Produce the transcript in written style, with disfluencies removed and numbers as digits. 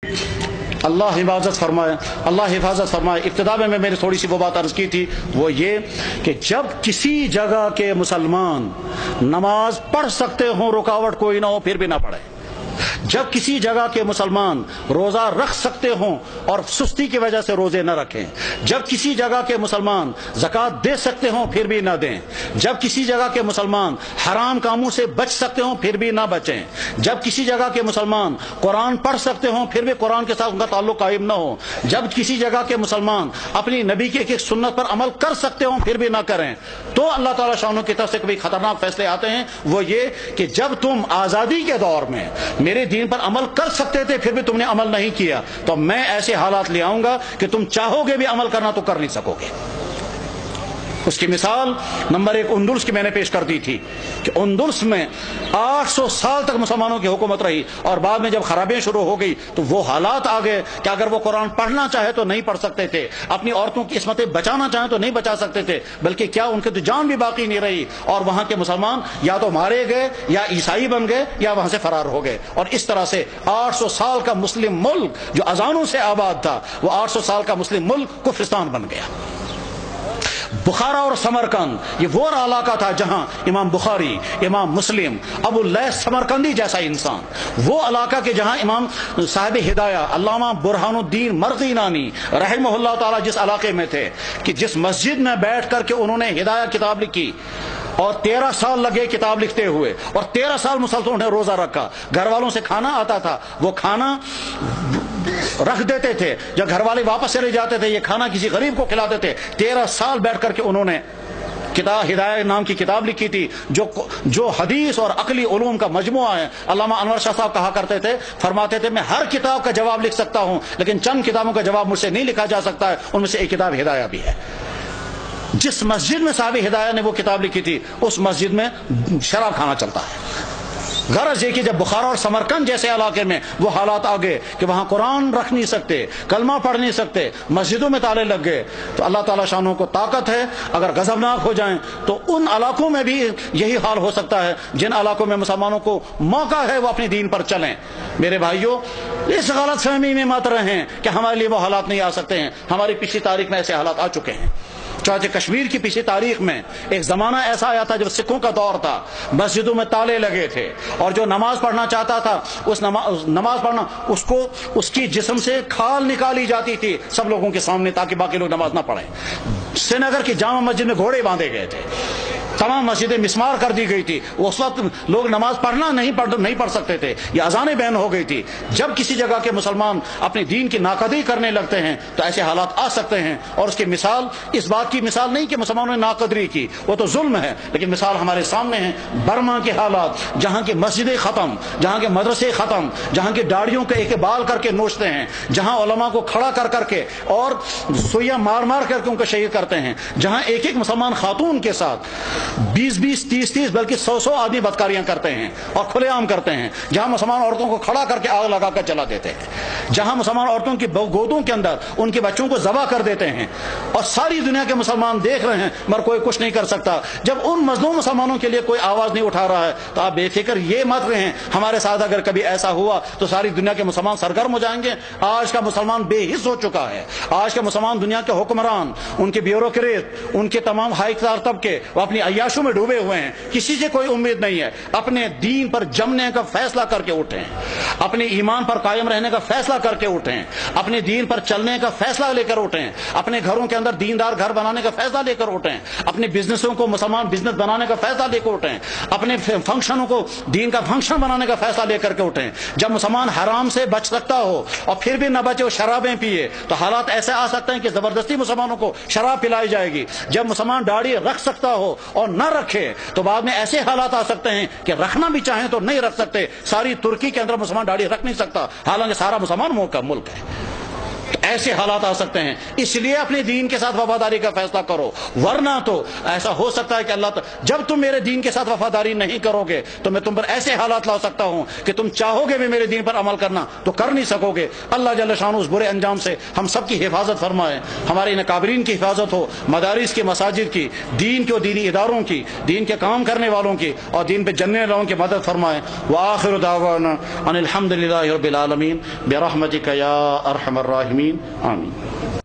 اللہ حفاظت فرمائے، اللہ حفاظت فرمائے۔ ابتدا میں میری تھوڑی سی وہ بات عرض کی تھی، وہ یہ کہ جب کسی جگہ کے مسلمان نماز پڑھ سکتے ہوں، رکاوٹ کوئی نہ ہو، پھر بھی نہ پڑھے۔ جب کسی جگہ کے مسلمان روزہ رکھ سکتے ہوں اور سستی کی وجہ سے روزے نہ رکھیں، جب کسی جگہ کے مسلمان زکوٰۃ دے سکتے ہوں پھر بھی نہ دیں، جب کسی جگہ کے مسلمان حرام کاموں سے بچ سکتے ہوں پھر بھی نہ بچیں، جب کسی جگہ کے مسلمان قرآن پڑھ سکتے ہوں پھر بھی قرآن کے ساتھ ان کا تعلق قائم نہ ہو، جب کسی جگہ کے مسلمان اپنی نبی کی ایک ایک سنت پر عمل کر سکتے ہوں پھر بھی نہ کریں، تو اللہ تعالیٰ شانوں کی طرف سے کبھی خطرناک فیصلے آتے ہیں۔ وہ یہ کہ جب تم آزادی کے دور میں میرے دین پر عمل کر سکتے تھے پھر بھی تم نے عمل نہیں کیا، تو میں ایسے حالات لے آؤں گا کہ تم چاہو گے بھی عمل کرنا تو کر نہیں سکو گے۔ اس کی مثال نمبر 1 اندلس کی میں نے پیش کر دی تھی کہ اندلس میں 800 سال تک مسلمانوں کی حکومت رہی، اور بعد میں جب خرابیاں شروع ہو گئی تو وہ حالات آ گئے کہ اگر وہ قرآن پڑھنا چاہے تو نہیں پڑھ سکتے تھے، اپنی عورتوں کی عصمتیں بچانا چاہیں تو نہیں بچا سکتے تھے، بلکہ کیا ان کی تو جان بھی باقی نہیں رہی، اور وہاں کے مسلمان یا تو مارے گئے یا عیسائی بن گئے یا وہاں سے فرار ہو گئے، اور اس طرح سے 800 سال کا مسلم ملک جو اذانوں سے آباد تھا وہ 800 سال کا مسلم ملک کفرستان بن گیا۔ بخارا اور سمرقند یہ وہ علاقہ تھا جہاں امام بخاری، امام مسلم، ابو اللیث سمرقندی جیسا انسان، وہ علاقہ کے جہاں امام صاحب ہدایہ علامہ برہان الدین مرغینانی رحمہ اللہ تعالی جس علاقے میں تھے کہ جس مسجد میں بیٹھ کر کے انہوں نے ہدایہ کتاب لکھی، اور 13 سال لگے کتاب لکھتے ہوئے، اور 13 سال مسلسل انہیں روزہ رکھا، گھر والوں سے کھانا آتا تھا، وہ کھانا رکھ دیتے تھے، جب گھر والے واپس چلے جاتے تھے یہ کھانا کسی غریب کو کھلاتے تھے۔ 13 سال بیٹھ کر کے انہوں نے کتاب ہدایہ نام کی کتاب لکھی تھی جو حدیث اور عقلی علوم کا مجموعہ ہے۔ علامہ انور شاہ صاحب کہا کرتے تھے، فرماتے تھے میں ہر کتاب کا جواب لکھ سکتا ہوں لیکن چند کتابوں کا جواب مجھ سے نہیں لکھا جا سکتا ہے، ان میں سے ایک کتاب ہدایہ بھی ہے۔ جس مسجد میں صاحب ہدایہ نے وہ کتاب لکھی تھی اس مسجد میں شراب کھانا چلتا ہے۔ غرض یہ کہ جب بخارا اور سمرقند جیسے علاقے میں وہ حالات آ گئے کہ وہاں قرآن رکھ نہیں سکتے، کلمہ پڑھ نہیں سکتے، مسجدوں میں تالے لگ گئے، تو اللہ تعالیٰ شانوں کو طاقت ہے، اگر غضبناک ہو جائیں تو ان علاقوں میں بھی یہی حال ہو سکتا ہے جن علاقوں میں مسلمانوں کو موقع ہے وہ اپنی دین پر چلیں۔ میرے بھائیوں، اس غلط فہمی میں مت رہیں کہ ہمارے لیے وہ حالات نہیں آ سکتے ہیں، ہماری پچھلی تاریخ میں ایسے حالات آ چکے ہیں۔ چنانچہ کشمیر کی پچھلی تاریخ میں ایک زمانہ ایسا آیا تھا جب سکھوں کا دور تھا، مسجدوں میں تالے لگے تھے، اور جو نماز پڑھنا چاہتا تھا اس نماز پڑھنا اس کی جسم سے کھال نکالی جاتی تھی سب لوگوں کے سامنے تاکہ باقی لوگ نماز نہ پڑھیں۔ سری نگر کی جامع مسجد میں گھوڑے باندھے گئے تھے، تمام مسجدیں مسمار کر دی گئی تھی، اس وقت لوگ نماز پڑھنا نہیں پڑھ سکتے تھے، یہ اذانیں بین ہو گئی تھی۔ جب کسی جگہ کے مسلمان اپنے دین کی ناقدری کرنے لگتے ہیں تو ایسے حالات آ سکتے ہیں، اور اس کی مثال اس بات کی مثال نہیں کہ مسلمانوں نے ناقدری کی، وہ تو ظلم ہے، لیکن مثال ہمارے سامنے ہے برما کے حالات، جہاں کی مسجدیں ختم، جہاں کے مدرسے ختم، جہاں کی داڑھیوں کے ایک بال کر کے نوچتے ہیں، جہاں علماء کو کھڑا کر کر کے اور سوئیاں مار مار کر کے ان کو شہید کرتے ہیں، جہاں ایک ایک مسلمان خاتون کے ساتھ 20 30 بلکہ 100 آدمی بدکاریاں کرتے ہیں اور کھلے عام کرتے ہیں، جہاں مسلمان عورتوں کو کھڑا کر کے آگ لگا کر جلا دیتے ہیں، جہاں مسلمان عورتوں کی گودوں کے اندر ان کے بچوں کو ذبح کر دیتے ہیں، اور ساری دنیا کے مسلمان دیکھ رہے ہیں مگر کوئی کچھ نہیں کر سکتا۔ جب ان مظلوم مسلمانوں کے لیے کوئی آواز نہیں اٹھا رہا ہے تو آپ بے فکر یہ مت رہیں ہمارے ساتھ اگر کبھی ایسا ہوا تو ساری دنیا کے مسلمان سرگرم ہو جائیں گے۔ آج کا مسلمان بے حس ہو چکا ہے، آج کا مسلمان دنیا کے حکمران، ان کے بیوروکریٹ، ان کے تمام ہائی اقتدار طبقے وہ اپنی عیاشوں میں ڈوبے ہوئے ہیں، کسی سے کوئی امید نہیں ہے۔ اپنے دین پر جمنے کا فیصلہ کر کے اٹھیں، اپنے ایمان پر قائم رہنے کا فیصلہ کر کے اٹھیں، اپنے دین پر چلنے کا فیصلہ لے کر اٹھیں، اپنے گھروں کے اندر دیندار گھر بنانے کا فیصلہ لے کر اٹھیں، اپنے بزنسوں کو مسلمان بزنس بنانے کا فیصلہ لے کر اٹھیں، اپنے فنکشنوں کو دین کا فنکشن بنانے کا فیصلہ لے کر کے اٹھیں۔ جب مسلمان حرام سے بچ سکتا ہو اور پھر بھی نہ بچے وہ شرابیں پیے تو حالات ایسے آ سکتے ہیں کہ زبردستی مسلمانوں کو شراب پلائی جائے گی۔ جب مسلمان داڑھی رکھ سکتا ہو اور نہ رکھے تو بعد میں ایسے حالات آ سکتے ہیں کہ رکھنا بھی چاہیں تو نہیں رکھ سکتے۔ ساری ترکی کے اندر مسلمان داڑھی رکھ نہیں سکتا حالانکہ سارا مسلمان ملک ہے۔ ایسے حالات آ سکتے ہیں، اس لیے اپنے دین کے ساتھ وفاداری کا فیصلہ کرو، ورنہ تو ایسا ہو سکتا ہے کہ اللہ جب تم میرے دین کے ساتھ وفاداری نہیں کرو گے تو میں تم پر ایسے حالات لا سکتا ہوں کہ تم چاہو گے بھی میرے دین پر عمل کرنا تو کر نہیں سکو گے۔ اللہ جل شانہ اس برے انجام سے ہم سب کی حفاظت فرمائے، ہمارے اکابرین کی حفاظت ہو، مدارس کی، مساجد کی، دین کے و دینی اداروں کی، دین کے کام کرنے والوں کی اور دین پہ جننے والوں کی مدد فرمائے۔ وآخر دعوانا ان الحمد للہ رب العالمین برحمتک یا ارحم الراحمین، آمین۔